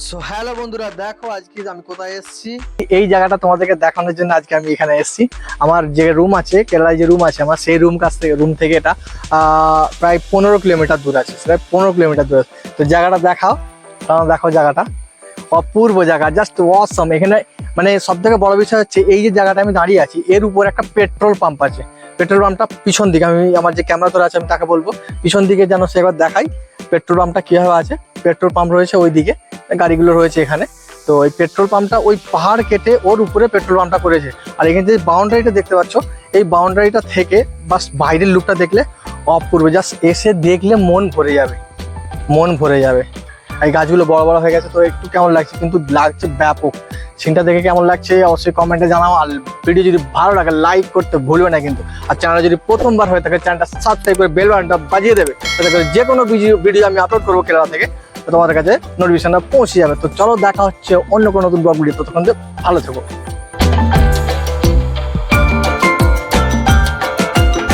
So hello বন্ধুরা, দেখো আজকে আমি কোথায় এসেছি। এই জায়গাটা তোমাদেরকে দেখানোর জন্য আজকে আমি এখানে এসেছি। আমার যে রুম আছে, কেরালায় যে রুম আছে আমার, সেই রুম থেকে এটা প্রায় 15 কিলোমিটার দূর আছে। প্রায় 15 কিলোমিটার দূর আছে। তো জায়গাটা দেখাও, দেখো জায়গাটা অপূর্ব জায়গা, জাস্ট অসম। এখানে মানে সব থেকে বড় বিষয় হচ্ছে এই যে জায়গাটা আমি দাঁড়িয়ে আছি, এর উপর একটা পেট্রোল পাম্প আছে। পেট্রোল পাম্পটা পিছন দিকে, আমি আমার যে ক্যামেরা ধরে আছে আমি তাকে বলবো পিছন দিকে যেন সে একবার দেখাই পেট্রোল পাম্পটা কিভাবে আছে। পেট্রোল পাম্প রয়েছে ওই দিকে, গাড়িগুলো রয়েছে এখানে। তো ওই পেট্রোল পাম্পটা ওই পাহাড় কেটে ওর উপরে পেট্রোল পাম্পটা করেছে। আর এখানে যে বাউন্ডারিটা দেখতে পাচ্ছ, এই বাউন্ডারিটা থেকে বাস বাইরের লুকটা দেখলে অপূর্ব, জাস্ট এসে দেখলে মন ভরে যাবে, মন ভরে যাবে। এই গাছগুলো বড় বড় হয়ে গেছে, তো একটু কেমন লাগছে, কিন্তু লাগছে ব্যাপক। সিনটা দেখে কেমন লাগছে অবশ্যই কমেন্টে জানাও। আর ভিডিও যদি ভালো লাগে লাইক করতে ভুলবে না কিন্তু। আর চ্যানেলটা যদি প্রথমবার হয়ে থাকে চ্যানেলটা সাবস্ক্রাইব করে বেল বাটনটা বাজিয়ে দেবে, যাতে করে যে কোনো ভিডিও আমি আপলোড করবো কেরালা থেকে তো তোমাদের কাছে নোটিফিকেশনটা পৌঁছে যাবে। তো চলো দেখা হচ্ছে অন্য কোনো নতুন ব্লগ ভিডিও, ততক্ষণ ভালো থেকো।